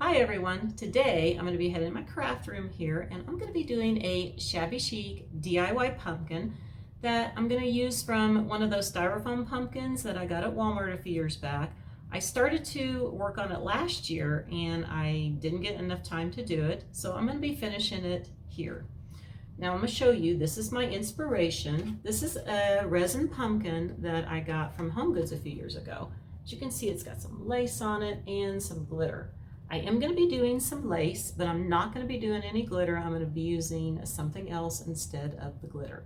Hi everyone, today I'm going to be heading to my craft room here and I'm going to be doing a Shabby Chic DIY pumpkin that I'm going to use from one of those styrofoam pumpkins that I got at Walmart a few years back. I started to work on it last year and I didn't get enough time to do it, so I'm going to be finishing it here. Now I'm going to show you, this is my inspiration. This is a resin pumpkin that I got from Home Goods a few years ago. As you can see, it's got some lace on it and some glitter. I am going to be doing some lace, but I'm not going to be doing any glitter. I'm going to be using something else instead of the glitter.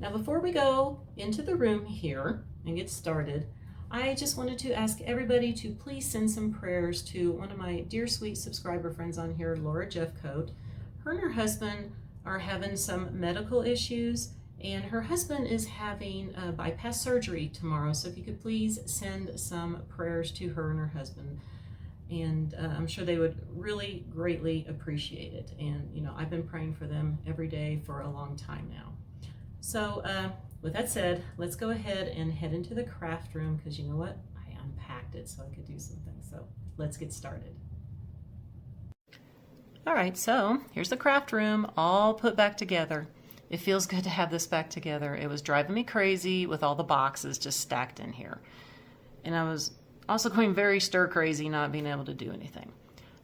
Now before we go into the room here and get started, I just wanted to ask everybody to please send some prayers to one of my dear sweet subscriber friends on here, Laura Jeffcoat. Her and her husband are having some medical issues, and her husband is having a bypass surgery tomorrow, so if you could please send some prayers to her and her husband. And I'm sure they would really greatly appreciate it. And you know, I've been praying for them every day for a long time now. So with that said, let's go ahead and head into the craft room, because you know what? I unpacked it so I could do something. So let's get started. All right, so here's the craft room all put back together. It feels good to have this back together. It was driving me crazy with all the boxes just stacked in here. And I was also going very stir crazy not being able to do anything.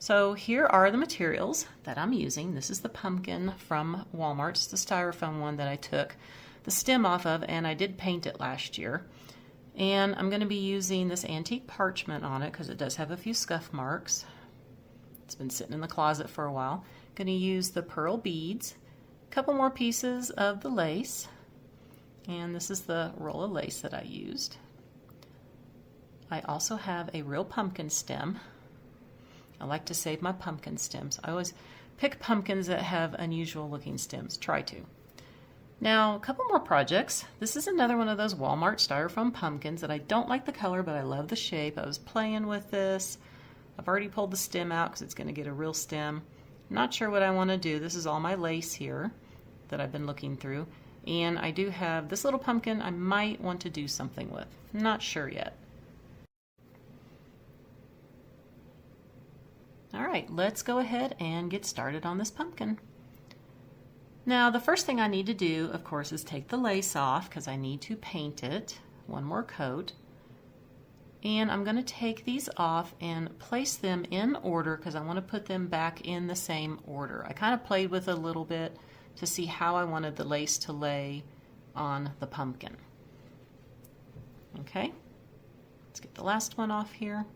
So here are the materials that I'm using. This is the pumpkin from Walmart. It's the styrofoam one that I took the stem off of, and I did paint it last year. And I'm going to be using this antique parchment on it because it does have a few scuff marks. It's been sitting in the closet for a while. I'm going to use the pearl beads, a couple more pieces of the lace, and this is the roll of lace that I used. I also have a real pumpkin stem. I like to save my pumpkin stems. I always pick pumpkins that have unusual looking stems. Try to. Now, a couple more projects. This is another one of those Walmart styrofoam pumpkins that I don't like the color, but I love the shape. I was playing with this. I've already pulled the stem out because it's going to get a real stem. I'm not sure what I want to do. This is all my lace here that I've been looking through. And I do have this little pumpkin I might want to do something with. I'm not sure yet. All right, let's go ahead and get started on this pumpkin. Now, the first thing I need to do, of course, is take the lace off because I need to paint it one more coat. And I'm going to take these off and place them in order because I want to put them back in the same order. I kind of played with it a little bit to see how I wanted the lace to lay on the pumpkin. Okay, let's get the last one off here.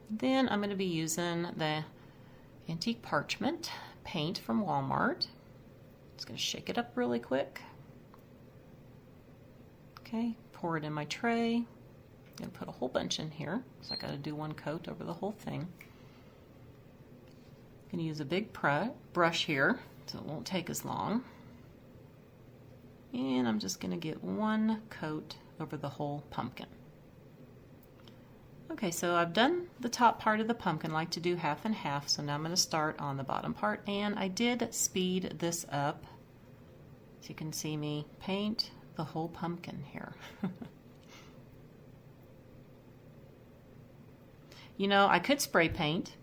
Then I'm going to be using the antique parchment paint from Walmart. Just going to shake it up really quick. Okay, pour it in my tray. I'm going to put a whole bunch in here, so I got to do one coat over the whole thing. I'm going to use a big brush here, so it won't take as long. And I'm just going to get one coat over the whole pumpkin. Okay, so I've done the top part of the pumpkin. I like to do half and half, so now I'm going to start on the bottom part, and I did speed this up so you can see me paint the whole pumpkin here. You know, I could spray paint.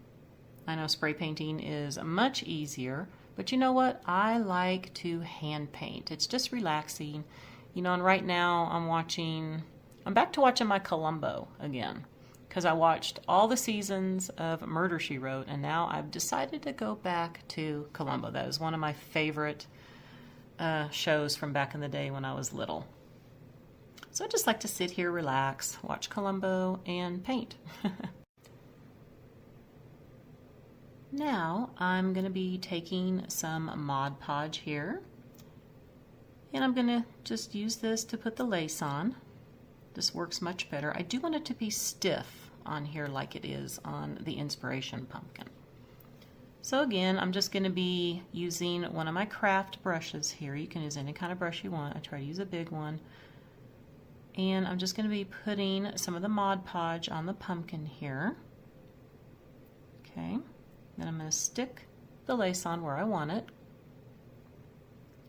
I know spray painting is much easier, but you know what? I like to hand paint. It's just relaxing. You know, and right now I'm back to watching my Columbo again, because I watched all the seasons of Murder, She Wrote, and now I've decided to go back to Columbo. That was one of my favorite shows from back in the day when I was little. So I just like to sit here, relax, watch Columbo, and paint. Now I'm going to be taking some Mod Podge here, and I'm going to just use this to put the lace on. This works much better. I do want it to be stiff on here like it is on the Inspiration pumpkin. So again, I'm just going to be using one of my craft brushes here. You can use any kind of brush you want. I try to use a big one. And I'm just going to be putting some of the Mod Podge on the pumpkin here. Okay. Then I'm going to stick the lace on where I want it.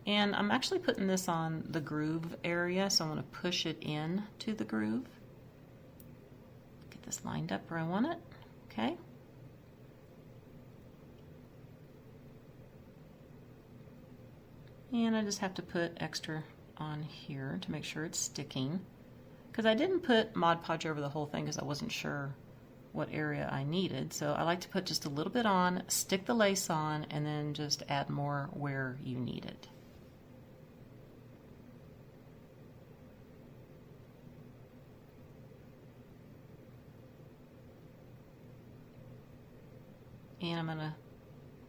And I'm actually putting this on the groove area, so I'm going to push it in to the groove. Get this lined up where I want it. Okay. And I just have to put extra on here to make sure it's sticking. Because I didn't put Mod Podge over the whole thing because I wasn't sure what area I needed. So I like to put just a little bit on, stick the lace on, and then just add more where you need it. And I'm going to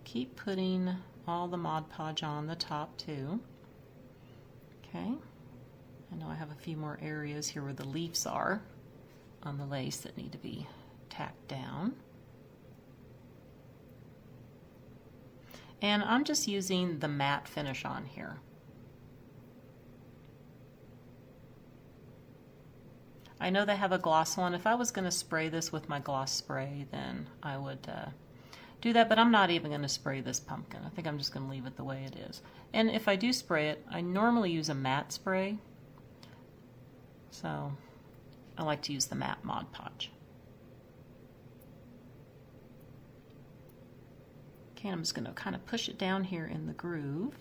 keep putting all the Mod Podge on the top too. Okay. I know I have a few more areas here where the leaves are on the lace that need to be tacked down. And I'm just using the matte finish on here. I know they have a gloss one. If I was going to spray this with my gloss spray, then I would do that, but I'm not even going to spray this pumpkin. I think I'm just going to leave it the way it is. And if I do spray it, I normally use a matte spray. So I like to use the matte Mod Podge. Okay, I'm just going to kind of push it down here in the groove.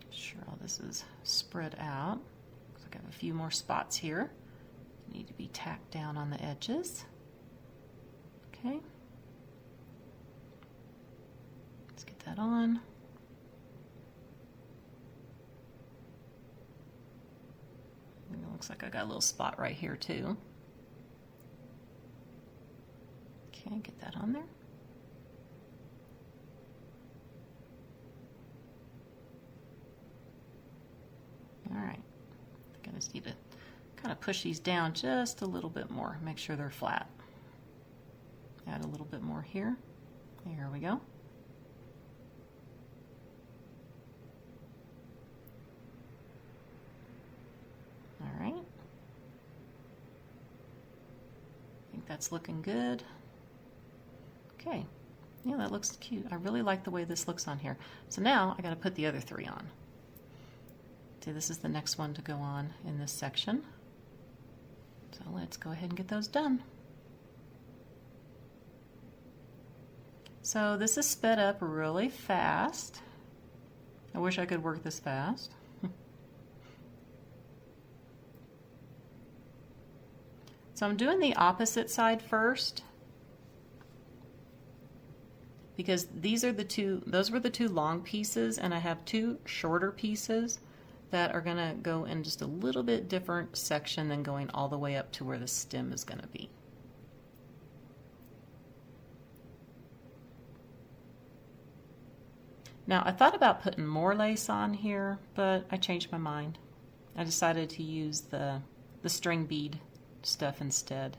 Make sure all this is spread out. Looks like I have a few more spots here. Need to be tacked down on the edges. Okay. Let's get that on. It looks like I got a little spot right here too. Okay, get that on there. All right, I think I just need to kind of push these down just a little bit more, make sure they're flat. Add a little bit more here. There we go. All right. I think that's looking good. Okay. Yeah, that looks cute. I really like the way this looks on here. So now I got to put the other three on. See, this is the next one to go on in this section. So let's go ahead and get those done. So this is sped up really fast. I wish I could work this fast. So I'm doing the opposite side first because these are the two, those were the two long pieces, and I have two shorter pieces that are going to go in just a little bit different section than going all the way up to where the stem is going to be. Now I thought about putting more lace on here, but I changed my mind. I decided to use the string bead stuff instead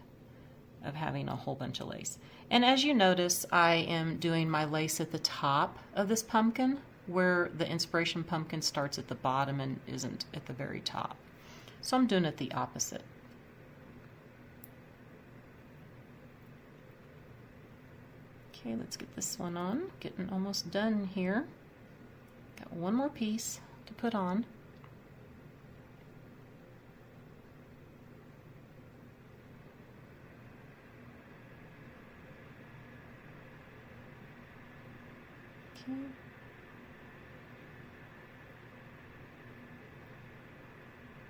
of having a whole bunch of lace. And as you notice, I am doing my lace at the top of this pumpkin, where the inspiration pumpkin starts at the bottom and isn't at the very top. So I'm doing it the opposite. Okay, let's get this one on. Getting almost done here. Got one more piece to put on. Okay.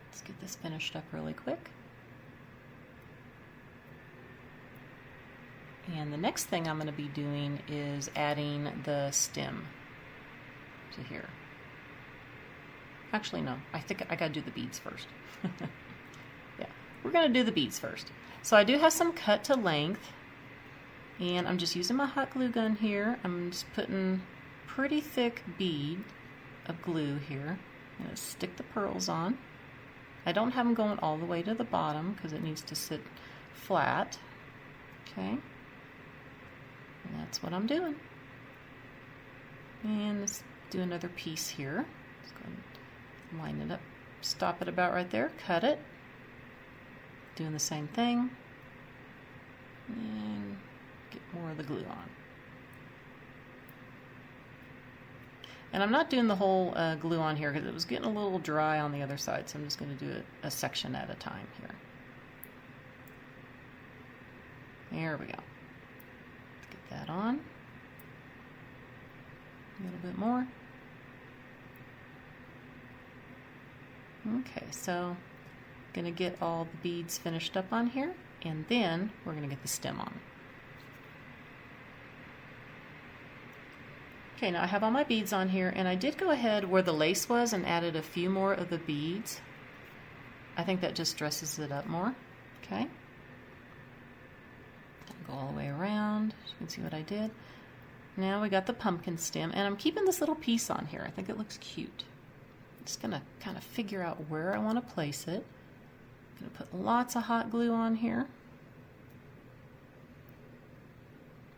Let's get this finished up really quick. And the next thing I'm going to be doing is adding the stem to here. Actually, no, I think I got to do the beads first. Yeah, we're going to do the beads first. So I do have some cut to length, and I'm just using my hot glue gun here. I'm just putting pretty thick bead of glue here. I'm going to stick the pearls on. I don't have them going all the way to the bottom because it needs to sit flat. Okay. And that's what I'm doing. And let's do another piece here. Let's go ahead and line it up. Stop it about right there. Cut it. Doing the same thing. And get more of the glue on. And I'm not doing the whole glue on here because it was getting a little dry on the other side, so I'm just going to do it a section at a time here. There we go. Let's get that on. A little bit more. Okay, so I'm gonna get all the beads finished up on here, and then we're gonna get the stem on. Okay, now I have all my beads on here, and I did go ahead where the lace was and added a few more of the beads. I think that just dresses it up more. Okay. Go all the way around. You can see what I did. Now we got the pumpkin stem, and I'm keeping this little piece on here. I think it looks cute. I'm just gonna kind of figure out where I want to place it. I'm gonna put lots of hot glue on here.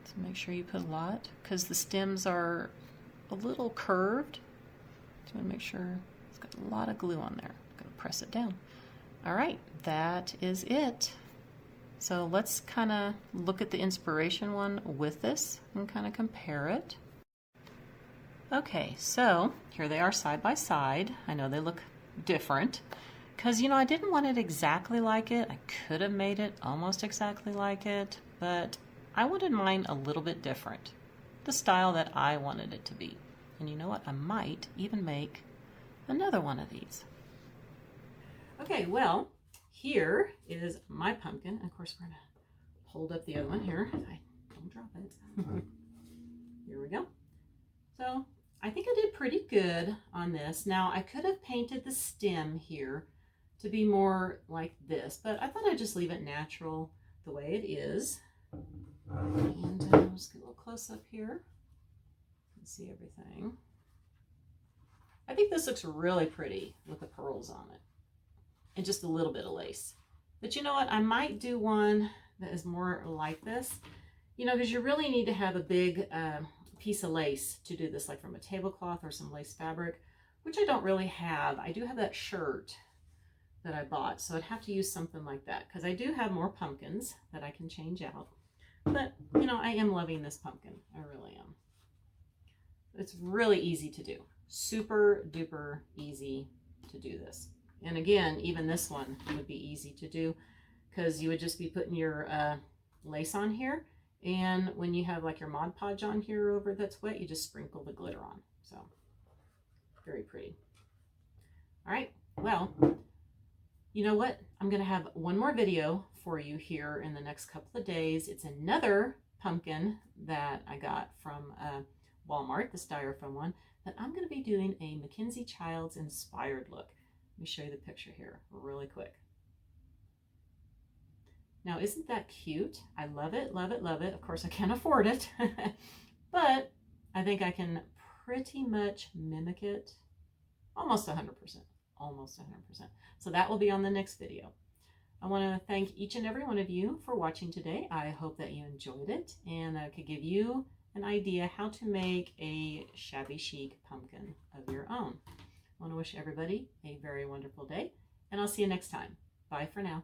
So make sure you put a lot, because the stems are a little curved. So I'm gonna make sure it's got a lot of glue on there. I'm gonna press it down. All right, that is it. So let's kind of look at the inspiration one with this and kind of compare it. Okay, so here they are side by side. I know they look different because, you know, I didn't want it exactly like it. I could have made it almost exactly like it, but I wanted mine a little bit different, the style that I wanted it to be. And you know what? I might even make another one of these. Okay, well, here is my pumpkin. Of course, we're going to hold up the other one here. I don't drop it. Here we go. So I think I did pretty good on this. Now, I could have painted the stem here to be more like this, but I thought I'd just leave it natural the way it is. And I'll just get a little close up here and see everything. I think this looks really pretty with the pearls on it and just a little bit of lace. But you know what? I might do one that is more like this, you know, because you really need to have a big piece of lace to do this, like from a tablecloth or some lace fabric, which I don't really have. I do have that shirt that I bought, so I'd have to use something like that because I do have more pumpkins that I can change out. But, you know, I am loving this pumpkin. I really am. It's really easy to do. Super duper easy to do this. And again, even this one would be easy to do because you would just be putting your lace on here. And when you have like your Mod Podge on here over that's wet, you just sprinkle the glitter on. So very pretty. All right, well, you know what? I'm going to have one more video for you here in the next couple of days. It's another pumpkin that I got from Walmart, the styrofoam one, that I'm going to be doing a Mackenzie Childs inspired look. Let me show you the picture here really quick. Now, isn't that cute? I love it, love it, love it. Of course, I can't afford it, but I think I can pretty much mimic it almost 100%, almost 100%. So that will be on the next video. I want to thank each and every one of you for watching today. I hope that you enjoyed it and I could give you an idea how to make a shabby chic pumpkin of your own. I want to wish everybody a very wonderful day, and I'll see you next time. Bye for now.